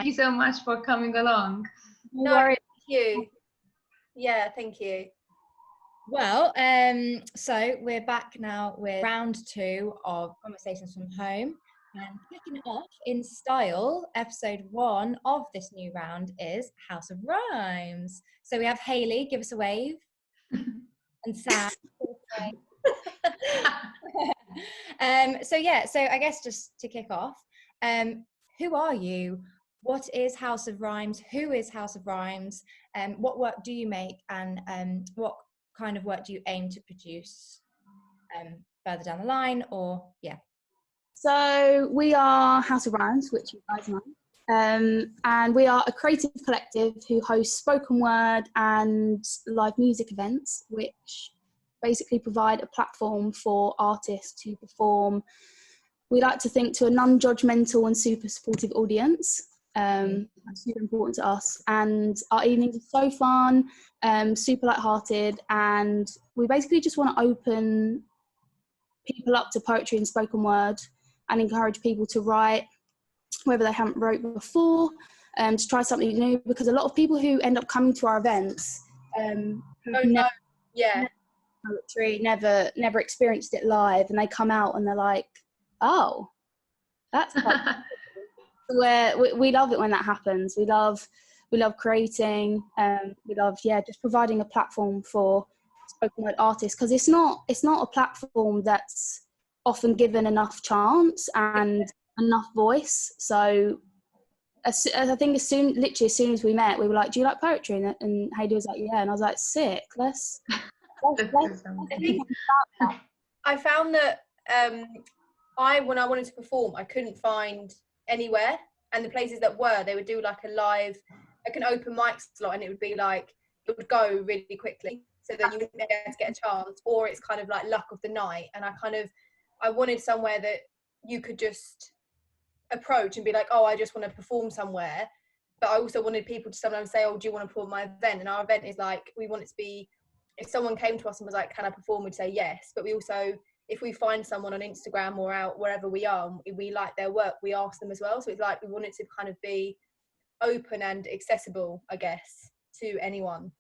thank you so much for coming along. No, thank you. Yeah, thank you. Well, so we're back now with round 2 of Conversations from Home, and kicking it off in style, episode 1 of this new round is House of Rhymes. So we have Hayley, give us a wave, and Sam. So I guess just to kick off, who are you? What is House of Rhymes? Who is House of Rhymes? What work do you make, and what kind of work do you aim to produce further down the line, or So we are House of Rhymes, which you guys know, and we are a creative collective who hosts spoken word and live music events, which basically provide a platform for artists to perform. We like to think to a non-judgmental and super supportive audience. That's super important to us, and our evenings are so fun, super light-hearted, and we basically just want to open people up to poetry and spoken word and encourage people to write whether they haven't wrote before, to try something new, because a lot of people who end up coming to our events poetry, never experienced it live, and they come out and they're like, oh, that's quite where we love it when that happens. We love creating, we love just providing a platform for spoken word artists, because it's not a platform that's often given enough chance and enough voice. So I think as soon as we met, we were like, do you like poetry? And Hayley was like, yeah, and I was like, sick, let's I found that when I wanted to perform, I couldn't find anywhere, and the places that were, they would do like an open mic slot, and it would be like, it would go really quickly, so that you wouldn't be able to get a chance, or it's kind of like luck of the night. And I wanted somewhere that you could just approach and be like, oh, I just want to perform somewhere. But I also wanted people to sometimes say, oh, do you want to perform my event? And our event is like, we want it to be, if someone came to us and was like, can I perform, we'd say yes. But we also, if we find someone on Instagram or out wherever we are, we like their work, we ask them as well. So it's like, we want it to kind of be open and accessible, I guess, to anyone.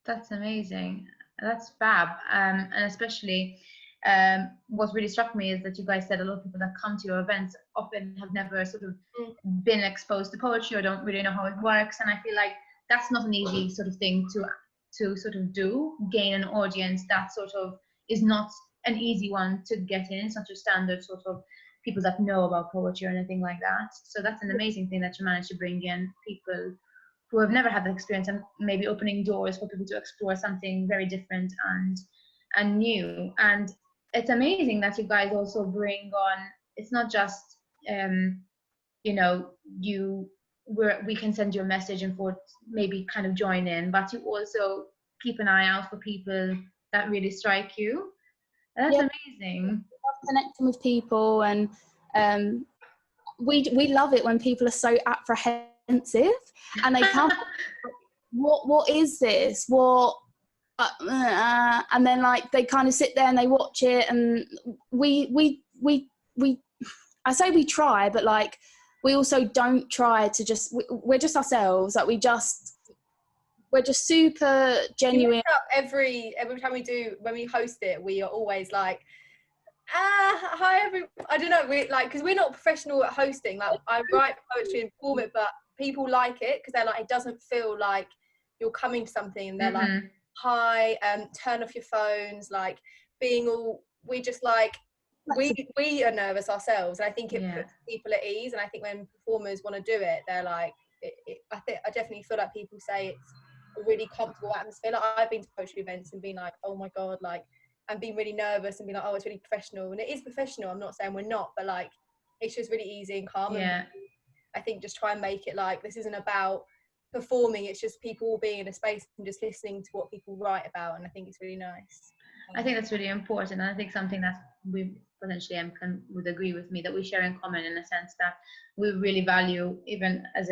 That's amazing. That's fab. And especially what really struck me is that you guys said a lot of people that come to your events often have never sort of been exposed to poetry or don't really know how it works. And I feel like that's not an easy sort of thing to sort of gain an audience. That sort of is not an easy one to get in. It's not your standard sort of people that know about poetry or anything like that. So that's an amazing thing that you managed to bring in people who have never had that experience, and maybe opening doors for people to explore something very different and new. And it's amazing that you guys also bring on, it's not just we can send you a message and for maybe kind of join in, but you also keep an eye out for people that really strike you. That's amazing. Connecting with people, and we love it when people are so apprehensive and they come, what is this? And then like they kind of sit there and they watch it, and we I say we try, but like we also don't try to just, we're just ourselves. Like we're just super genuine. Every time when we host it, we are always like, hi I don't know, we like, because we're not professional at hosting. Like I write poetry and perform it, but people like it because they're like, it doesn't feel like you're coming to something, and they're like, hi, turn off your phones, like being all, we just like, we are nervous ourselves, and I think it puts people at ease. And I think when performers want to do it, they're like, I definitely feel like people say it's a really comfortable atmosphere. Like I've been to poetry events and been like, oh my god, like, and being really nervous and being like, oh, it's really professional, and it is professional, I'm not saying we're not, but like it's just really easy and calm. And I think just try and make it like, this isn't about performing, it's just people being in a space and just listening to what people write about, and I think it's really nice. I think that's really important, and I think something that we potentially would agree with me, that we share in common, in a sense that we really value, even as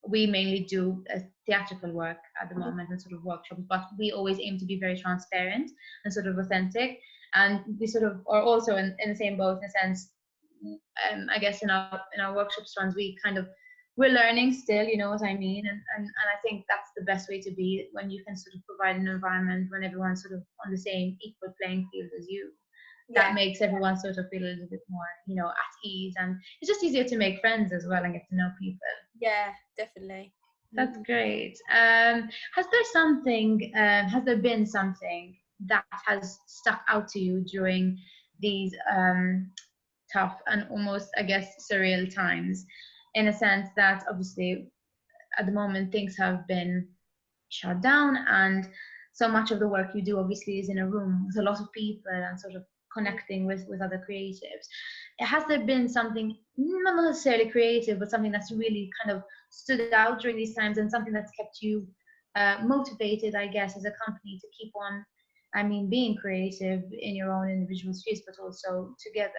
we mainly do theatrical work at the moment and sort of workshops, but we always aim to be very transparent and sort of authentic, and we sort of are also in the same boat, in a sense. I guess in our workshops runs, we kind of we're learning still, you know what I mean? And I think that's the best way to be, when you can sort of provide an environment when everyone's sort of on the same equal playing field as you. That makes everyone sort of feel a little bit more, you know, at ease, and it's just easier to make friends as well and get to know people. Yeah, definitely. That's great. Has there been something that has stuck out to you during these tough and almost, I guess, surreal times, in a sense that obviously at the moment things have been shut down, and so much of the work you do obviously is in a room with a lot of people and sort of connecting with other creatives? Has there been something, not necessarily creative, but something that's really kind of stood out during these times, and something that's kept you motivated, I guess, as a company to keep on, I mean, being creative in your own individual spheres, but also together?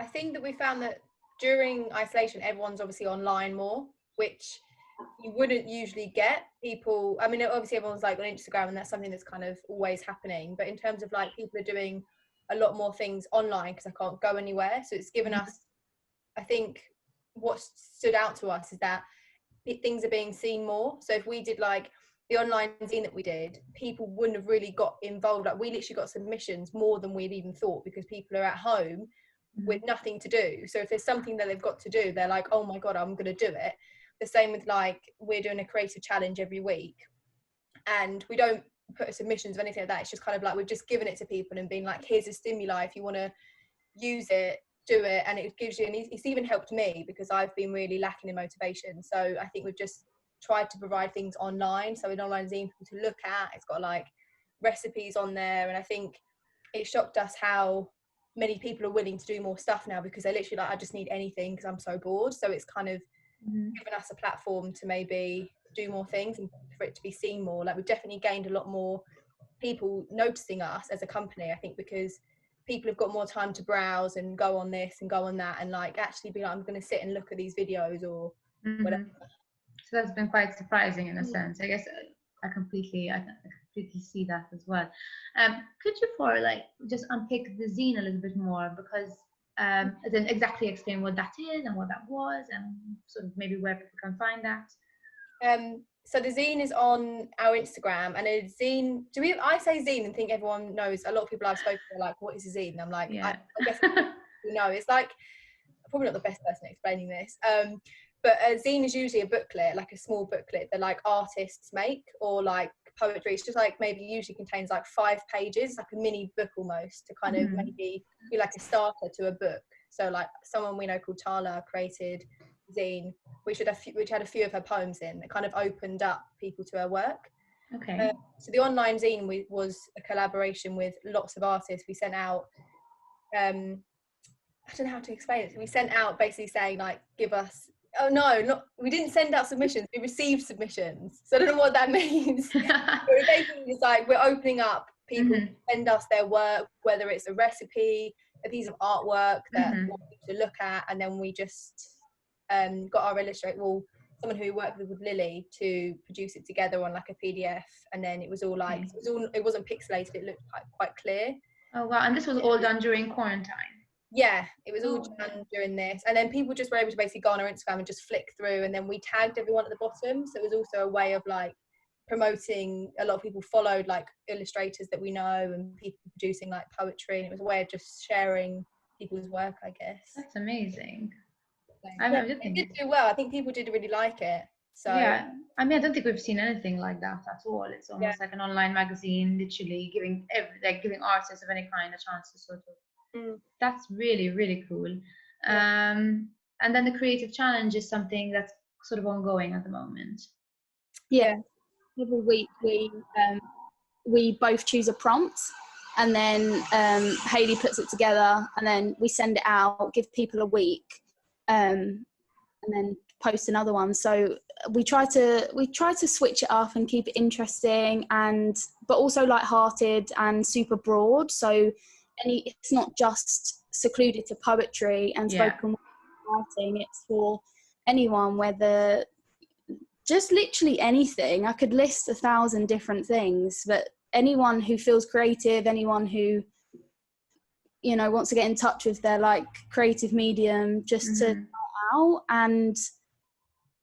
I think that we found that during isolation, everyone's obviously online more, which you wouldn't usually get people. I mean, obviously everyone's like on Instagram, and that's something that's kind of always happening. But in terms of like, people are doing a lot more things online because I can't go anywhere. So it's given us, I think, what stood out to us is that things are being seen more. So if we did like the online zine that we did, people wouldn't have really got involved. Like, we literally got submissions more than we'd even thought, because people are at home with nothing to do. So if there's something that they've got to do, they're like, oh my God, I'm going to do it. The same with like, we're doing a creative challenge every week, and we don't put submissions or anything like that. It's just kind of like, we've just given it to people and been like, here's a stimuli, if you want to use it, do it. And it gives you, and it's even helped me because I've been really lacking in motivation. So I think we've just tried to provide things online. So an online zine for people to look at, it's got like recipes on there, and I think it shocked us how many people are willing to do more stuff now, because they're literally like, I just need anything because I'm so bored. So it's kind of given us a platform to maybe do more things and for it to be seen more. Like, we've definitely gained a lot more people noticing us as a company, I think, because people have got more time to browse and go on this and go on that, and like actually be like, I'm going to sit and look at these videos or whatever. So that's been quite surprising in a sense. I guess I completely see that as well. Could you just unpick the zine a little bit more, because then exactly explain what that is and what that was, and sort of maybe where people can find that. So the zine is on our Instagram, and a zine, I say zine and think everyone knows. A lot of people I've spoken to are like, what is a zine? And I'm like, I guess you know, it's like, I'm probably not the best person at explaining this. But a zine is usually a booklet, like a small booklet that like artists make, or like poetry. It's just like, maybe usually contains like 5 pages, like a mini book almost, to kind of maybe be like a starter to a book. So like, someone we know called Tala created zine, which had a few of her poems in, that kind of opened up people to her work. Okay. So the online zine was a collaboration with lots of artists. We sent out, I don't know how to explain it. We sent out basically saying like, give us, we didn't send out submissions, we received submissions. So I don't know what that means. But basically it's like, we're opening up, people send us their work, whether it's a recipe, a piece of artwork that we want people to look at, and then we just got our illustrator, someone who worked with Lily, to produce it together on like a PDF, and then it was all like, it wasn't pixelated, it looked quite clear. Oh wow. And this was all done during quarantine? Yeah, it was all done during this, and then people just were able to basically go on our Instagram and just flick through, and then we tagged everyone at the bottom, so it was also a way of like promoting. A lot of people followed like illustrators that we know and people producing like poetry, and it was a way of just sharing people's work, I guess. That's amazing. It did do well. I think people did really like it. So yeah, I mean, I don't think we've seen anything like that at all. It's almost like an online magazine, literally giving artists of any kind a chance to sort of. That's really, really cool. And then the creative challenge is something that's sort of ongoing at the moment. Yeah, every week we both choose a prompt, and then Hayley puts it together, and then we send it out, give people a week, and then post another one. So we try to switch it up and keep it interesting, but also light-hearted and super broad. So it's not just secluded to poetry and spoken writing. It's for anyone, whether just literally anything. I could list 1,000 different things, but anyone who feels creative, anyone who, you know, wants to get in touch with their like creative medium, just to now. And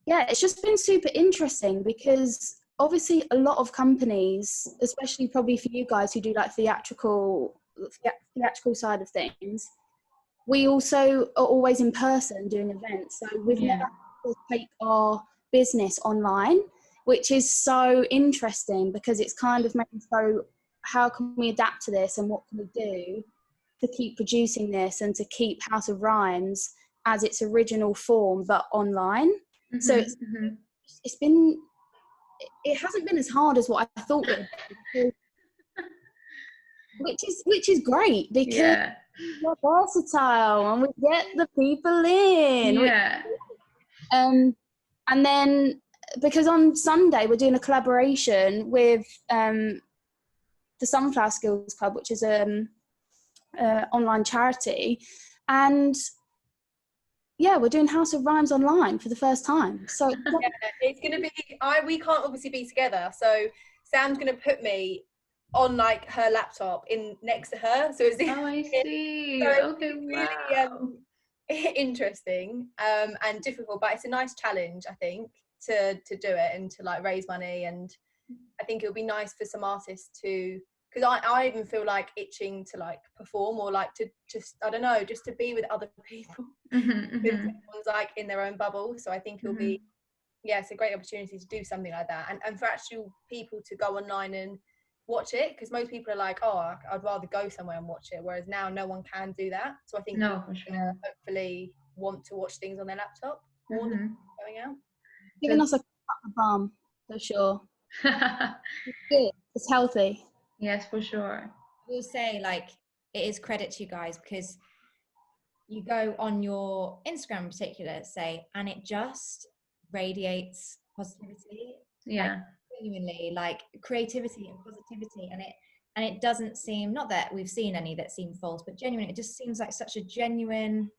yeah, it's just been super interesting because obviously a lot of companies, especially probably for you guys who do like theatrical side of things, we also are always in person doing events. So we've never had to take our business online, which is so interesting because it's kind of making so how can we adapt to this and what can we do to keep producing this and to keep House of Rhymes as its original form but online. So it hasn't been as hard as what I thought it would be, which is great because we're versatile and we get the people in. And then because on Sunday we're doing a collaboration with the Sunflower Skills Club, which is online charity, and yeah, we're doing House of Rhymes online for the first time. So yeah, it's gonna be. We can't obviously be together, so Sam's gonna put me on like her laptop in next to her. So it's I see. So okay, really interesting and difficult, but it's a nice challenge, I think, to do it and to like raise money. And I think it'll be nice for some artists to. Because I even feel like itching to like perform or like to just, I don't know, just to be with other people. Everyone's like in their own bubble. So I think it'll be, yeah, it's a great opportunity to do something like that. And for actual people to go online and watch it. Because most people are like, oh, I'd rather go somewhere and watch it. Whereas now no one can do that. So I think for sure. hopefully want to watch things on their laptop more than going out. Giving us a bum, for sure. It's good. It's healthy. Yes, for sure. I will say, like, it is credit to you guys because you go on your Instagram in particular, say, and it just radiates positivity. Yeah. Like, genuinely, like creativity and positivity, and it doesn't seem, not that we've seen any that seem false, but genuinely, it just seems like such a genuine,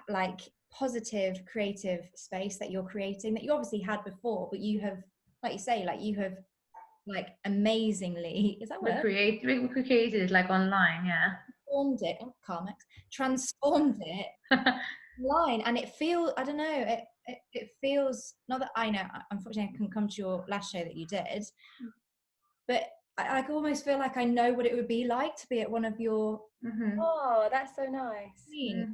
like positive, creative space that you're creating that you obviously had before, but you have, like you say, like you have. Like amazingly, is that we created it like online, transformed it online, and it feels, I don't know, it feels, not that I know, unfortunately I couldn't come to your last show that you did, but I almost feel like I know what it would be like to be at one of your oh, that's so nice. So,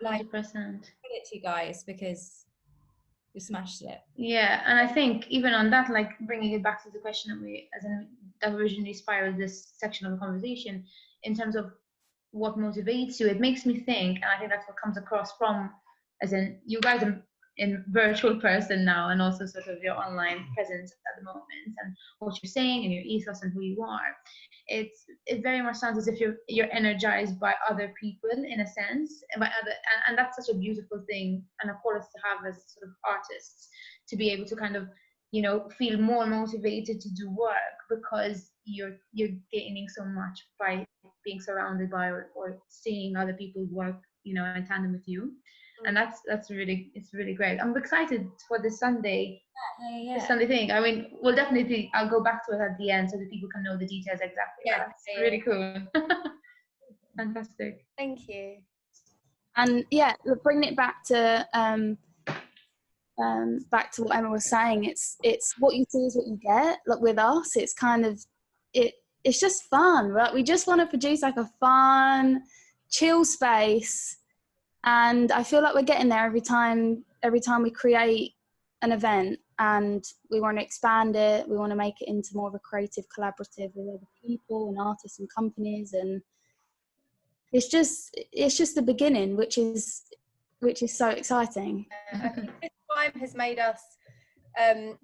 like 100%. credit to you guys because you smashed it. Yeah, and I think even on that, like bringing it back to the question that originally spiraled this section of the conversation, in terms of what motivates you, it makes me think, and I think that's what comes across from, as in you guys in virtual person now, and also sort of your online presence at the moment, and what you're saying and your ethos and who you are. It very much sounds as if you're energized by other people in a sense, and that's such a beautiful thing and a quality to have as sort of artists, to be able to kind of, you know, feel more motivated to do work because you're gaining so much by being surrounded by or seeing other people work, you know, in tandem with you. And it's really great. I'm excited for this Sunday. This Sunday thing. I mean, we'll definitely, I'll go back to it at the end so that people can know the details exactly. Yeah, that's really cool. Fantastic. Thank you. And yeah, bringing it back to what Emma was saying, it's what you see is what you get. Like with us, it's kind of it's just fun, right? We just want to produce like a fun, chill space. And I feel like we're getting there every time we create an event, and we want to expand it. We want to make it into more of a creative collaborative with other people and artists and companies, and it's just the beginning, which is so exciting. I think this time has made us, in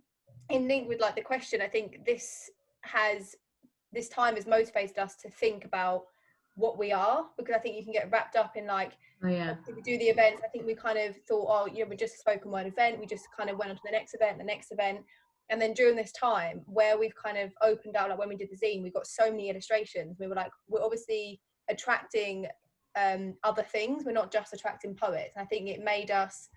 link with like the question, I think this time has motivated us to think about what we are, because I think you can get wrapped up in like, we do the events. I think we kind of thought, oh yeah, we're just a spoken word event. We just kind of went on to the next event. And then during this time where we've kind of opened out, like when we did the zine, we got so many illustrations. We were like, we're obviously attracting other things. We're not just attracting poets. And I think it made us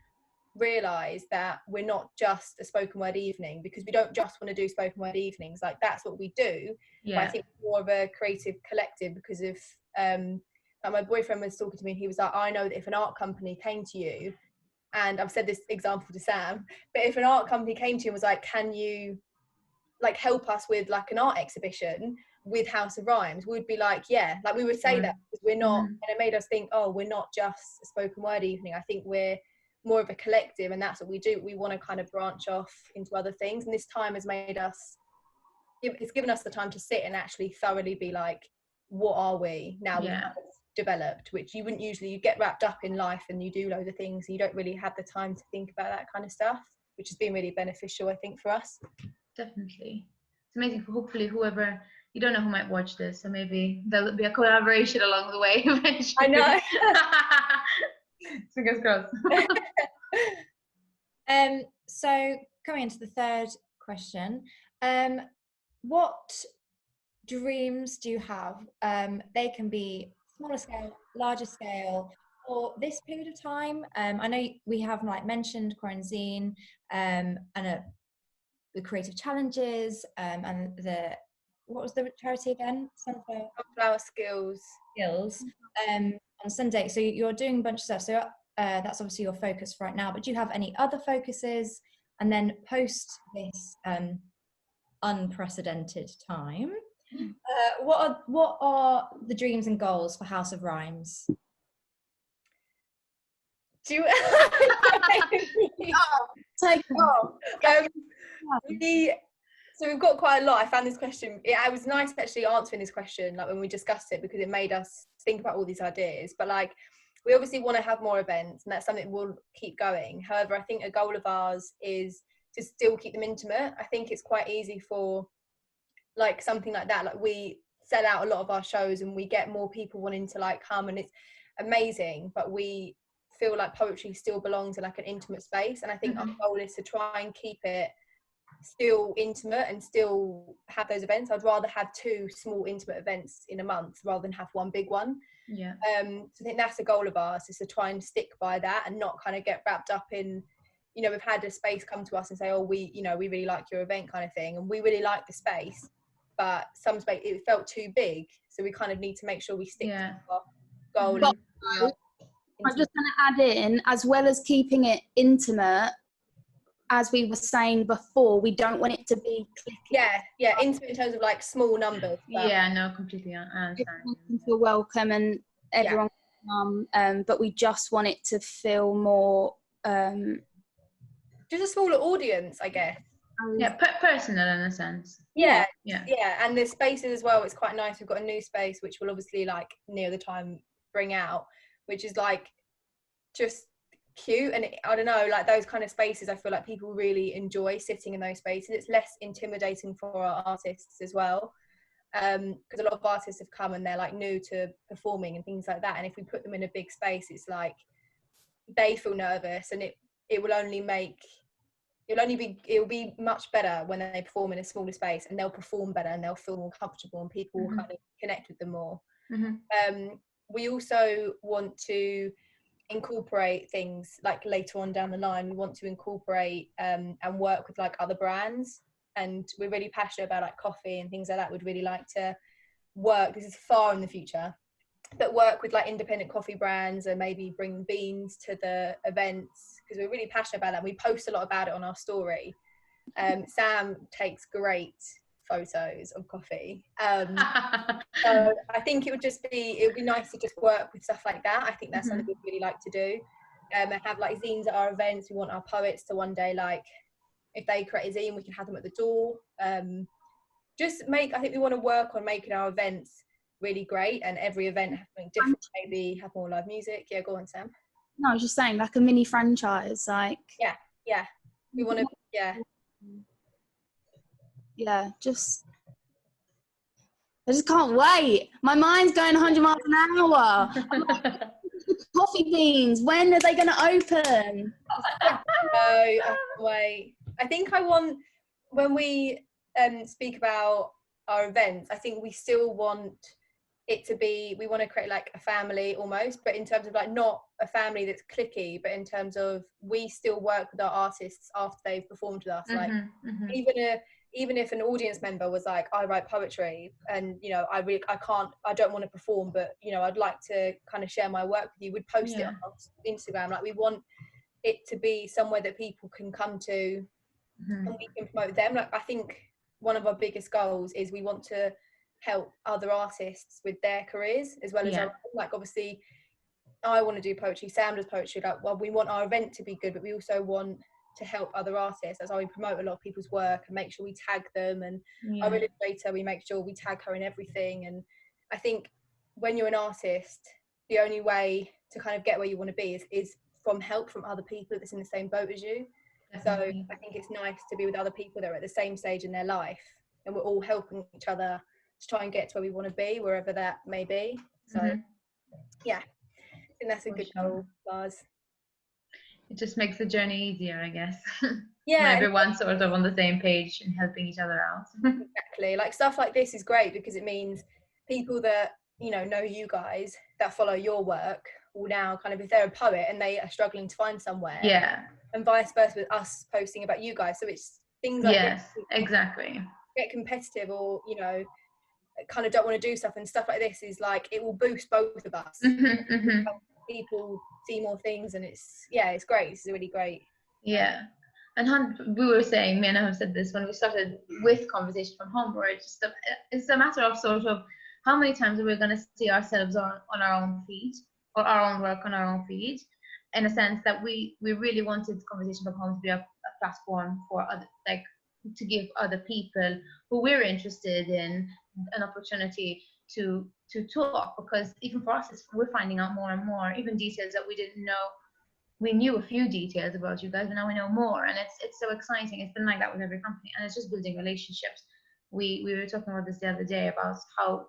realize that we're not just a spoken word evening, because we don't just want to do spoken word evenings. Like that's what we do. But I think more of a creative collective, because of like my boyfriend was talking to me and he was like, I know that if an art company came to you and I've said this example to Sam, but if an art company came to you and was like, can you like help us with like an art exhibition with House of Rhymes, we'd be like, yeah, like we would say that, because we're not, and it made us think, oh, we're not just a spoken word evening. I think we're more of a collective, and that's what we do. We want to kind of branch off into other things, and this time has made us, it's given us the time to sit and actually thoroughly be like, what are we now? We've developed, which you wouldn't usually, you get wrapped up in life and you do loads of things, and you don't really have the time to think about that kind of stuff, which has been really beneficial, I think, for us. Definitely. It's amazing for hopefully whoever, you don't know who might watch this, so maybe there'll be a collaboration along the way eventually. I know. Fingers crossed. So coming into the third question, what dreams do you have? They can be smaller scale, larger scale, for this period of time. I know we have like mentioned Quarantine, and the creative challenges, and the, what was the charity again? Sunflower Skills on Sunday. So you're doing a bunch of stuff. So that's obviously your focus right now. But do you have any other focuses? And then post this unprecedented time, what are the dreams and goals for House of Rhymes? Do you Take it off. So we've got quite a lot. I found this question, it was nice actually answering this question, like when we discussed it, because it made us think about all these ideas. But like, we obviously want to have more events, and that's something we'll keep going. However, I think a goal of ours is to still keep them intimate. I think it's quite easy for like something like that, like we sell out a lot of our shows and we get more people wanting to like come, and it's amazing, but we feel like poetry still belongs in like an intimate space, and I think our goal is to try and keep it still intimate and still have those events. I'd rather have 2 small intimate events in a month rather than have one big one. So I think that's a goal of ours, is to try and stick by that and not kind of get wrapped up in, you know, we've had a space come to us and say, oh, we, you know, we really like your event kind of thing, and we really like the space, but some space, it felt too big, so we kind of need to make sure we stick to our goal. I'm just going to add in, as well as keeping it intimate, as we were saying before, we don't want it to be clicky. Yeah, intimate in terms of like small numbers. Yeah, no, completely. I understand. Everyone feel welcome and everyone can come, but we just want it to feel more just a smaller audience, I guess. Personal in a sense. Yeah, and the spaces as well, it's quite nice. We've got a new space which we'll obviously like near the time bring out, which is like just cute, and I don't know, like those kind of spaces, I feel like people really enjoy sitting in those spaces. It's less intimidating for our artists as well, because a lot of artists have come and they're like new to performing and things like that, and if we put them in a big space, it's like they feel nervous, and it will be much better when they perform in a smaller space, and they'll perform better and they'll feel more comfortable, and people will kind of connect with them more. We also want to incorporate things like later on down the line. We want to incorporate and work with like other brands, and we're really passionate about like coffee and things like that. We'd really like to work, this is far in the future, but work with like independent coffee brands and maybe bring beans to the events, because we're really passionate about that. We post a lot about it on our story. Sam takes great photos of coffee, so I think it would be nice to just work with stuff like that. I think that's something we'd really like to do, and have like zines at our events. We want our poets to one day, like if they create a zine, we can have them at the door. I think we want to work on making our events really great, and every event have something different, maybe have more live music. Yeah, go on, Sam. No, I was just saying, like a mini franchise, like we want to I just can't wait. My mind's going 100 miles an hour. Coffee beans, when are they going to open? I can't wait. I think I want, when we speak about our events, I think we still want it to be, we want to create like a family almost, but in terms of like not a family that's cliquey, but in terms of we still work with our artists after they've performed with us. Like even if an audience member was like, I write poetry and, you know, I don't want to perform, but, you know, I'd like to kind of share my work with you, we'd post it on Instagram. Like we want it to be somewhere that people can come to, and we can promote them. Like, I think one of our biggest goals is we want to help other artists with their careers as well as our own. Like, obviously I want to do poetry, Sam does poetry, like, well, we want our event to be good, but we also want to help other artists. That's how we promote a lot of people's work and make sure we tag them, and our illustrator, we make sure we tag her in everything. And I think when you're an artist, the only way to kind of get where you want to be is from help from other people that's in the same boat as you. Definitely. So I think it's nice to be with other people that are at the same stage in their life, and we're all helping each other to try and get to where we want to be, wherever that may be. So yeah, I think that's a good goal, Lars. It just makes the journey easier, I guess. Yeah, when everyone's sort of on the same page and helping each other out. Exactly. Like, stuff like this is great because it means people that, you know you guys, that follow your work, will now kind of, if they're a poet and they are struggling to find somewhere, and vice versa with us posting about you guys. So it's things like this, exactly, get competitive, or kind of don't want to do stuff, and stuff like this is like, it will boost both of us. People see more things, and it's great. It's really great. And we were saying, me and I have said this when we started with Conversation from Home, where it's a matter of sort of how many times are we going to see ourselves on our own feed, or our own work on our own feed, in a sense that we really wanted Conversation from Home to be a platform for other, like, to give other people who we're interested in an opportunity to talk, because even for us, we're finding out more and more, even details that we didn't know. We knew a few details about you guys, but now we know more, and it's so exciting. It's been like that with every company, and it's just building relationships. We were talking about this the other day about how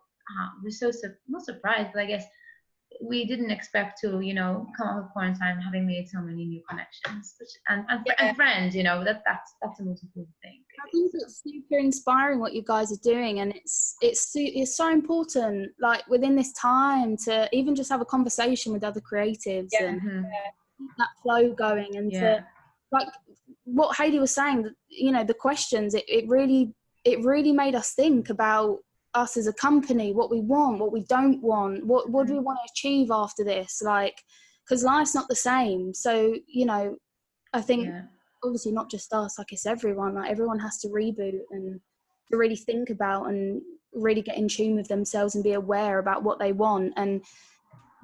we're so not surprised, but I guess we didn't expect to, come out of quarantine having made so many new connections, and friends. That's the most important thing. I think it's super inspiring what you guys are doing, and it's so important, like, within this time, to even just have a conversation with other creatives and keep that flow going, and to, like what Hayley was saying, the questions, it really made us think about us as a company, what we want, what we don't want, what do we want to achieve after this, like, because life's not the same. So I think obviously not just us, like, it's everyone, like, everyone has to reboot and to really think about and really get in tune with themselves and be aware about what they want. And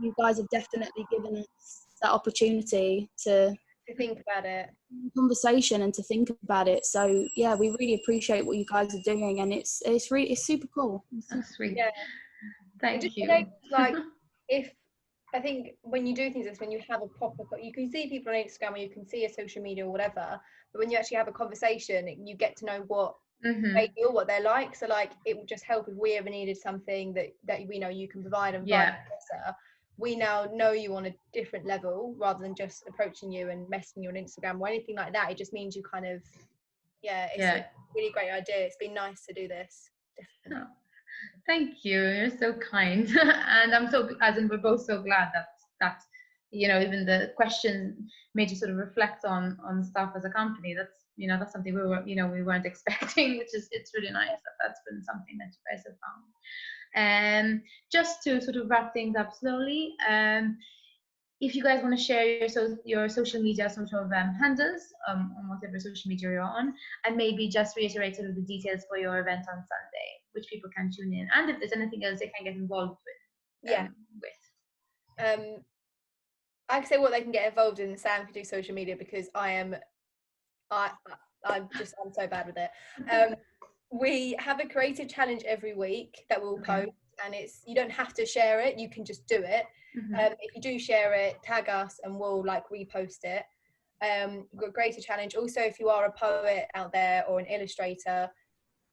you guys have definitely given us that opportunity to think about it, conversation, and to think about it. So yeah, we really appreciate what you guys are doing, and it's super cool. That's sweet. Thank you. Like, I think when you do things like this, when you have a proper, you can see people on Instagram, or you can see a social media or whatever, but when you actually have a conversation, you get to know what they feel, what they're like. So, like, it will just help if we ever needed something that we know you can provide, and vice versa. We now know you on a different level, rather than just approaching you and messaging you on Instagram or anything like that. It just means you kind of, it's a really great idea. It's been nice to do this. Definitely. Thank you. You're so kind. And I'm we're both so glad that even the question made you sort of reflect on stuff as a company. That's something we weren't expecting, it's really nice that's been something that you guys have found. Just to sort of wrap things up slowly, if you guys want to share your social media sort of handles on whatever social media you're on, and maybe just reiterate sort of the details for your event on Sunday, which people can tune in, and if there's anything else they can get involved with. I can say what they can get involved in. Sam can do social media, because I'm so bad with it. We have a creative challenge every week that we'll post, and you don't have to share it, you can just do it. If you do share it, tag us and we'll repost it. We've got a creative challenge. Also, if you are a poet out there or an illustrator,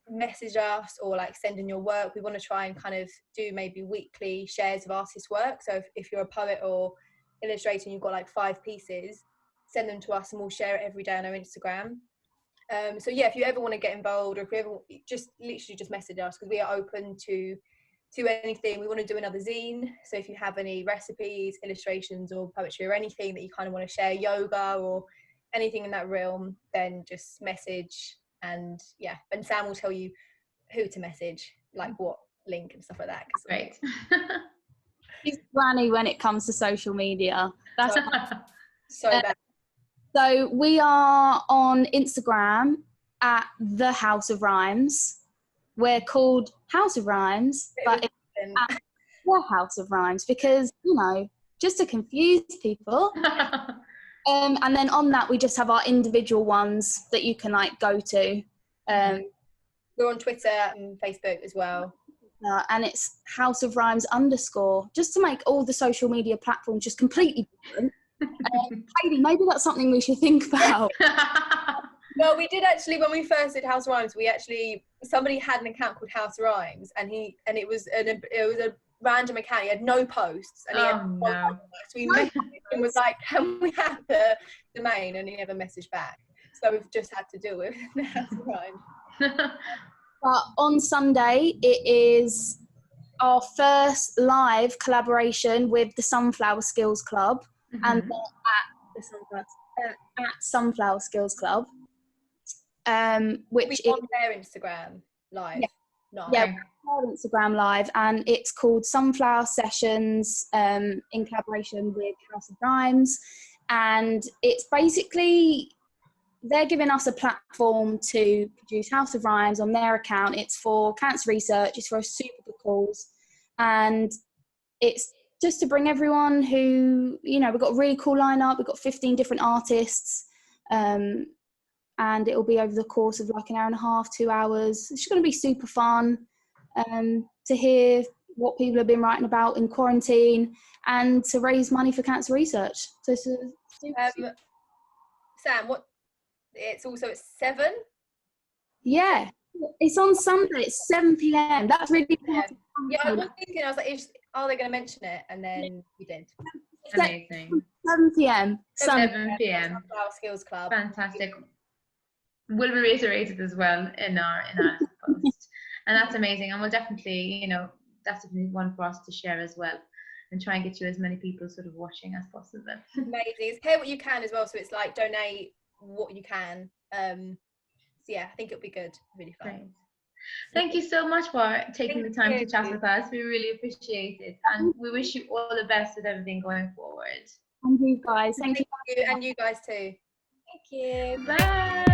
message us or send in your work. We want to try and kind of do maybe weekly shares of artist work. So if you're a poet or illustrator and you've got 5 pieces, send them to us and we'll share it every day on our Instagram. So if you ever want to get involved, or if you ever literally just message us, because we are open to anything. We want to do another zine, so if you have any recipes, illustrations or poetry or anything that you kind of want to share, yoga or anything in that realm, then just message, and Sam will tell you who to message, what link and stuff like that. Great. He's granny when it comes to social media. That's so bad. So we are on Instagram at The House of Rhymes. We're called House of Rhymes, but it's at The House of Rhymes because, you know, just to confuse people. And then on that, we just have our individual ones that you can like go to. We're on Twitter and Facebook as well. And it's House of Rhymes _ just to make all the social media platforms just completely different. Hayley, maybe that's something we should think about. Well, we did actually, when we first did House Rhymes, somebody had an account called House Rhymes, and it was a random account. He had no posts, and he had no followers. So we messaged him and was like, "Can we have the domain?" And he never messaged back. So we've just had to deal with House Rhymes. But on Sunday, it is our first live collaboration with the Sunflower Skills Club, and at Sunflower Skills Club, which is on their Instagram live. Yeah, our Instagram live, and it's called Sunflower Sessions in collaboration with House of Rhymes, and it's basically they're giving us a platform to produce House of Rhymes on their account. It's for cancer research, it's for a super good cause, and it's just to bring everyone who, you know, we've got a really cool lineup. We've got 15 different artists, and it'll be over the course of like an hour and a half, 2 hours. It's going to be super fun to hear what people have been writing about in quarantine and to raise money for cancer research. So it's super Sam, it's also at 7? Yeah, it's on Sunday. It's 7 p.m. That's really cool. Yeah, I was thinking, I was like, are they going to mention it? And then we did. Amazing. 7 p.m. 7 p.m. Sunflower Skills Club. Fantastic. Will be reiterated as well in our post, and that's amazing. And we'll definitely, you know, that's definitely one for us to share as well, and try and get you as many people sort of watching as possible. Amazing. It's pay what you can as well, so it's like donate what you can. So yeah, I think it'll be good. Really fun. Great. Thank you so much for taking the time to chat with us. We really appreciate it, and we wish you all the best with everything going forward. And you guys, thank you. And you guys too. Thank you. Bye.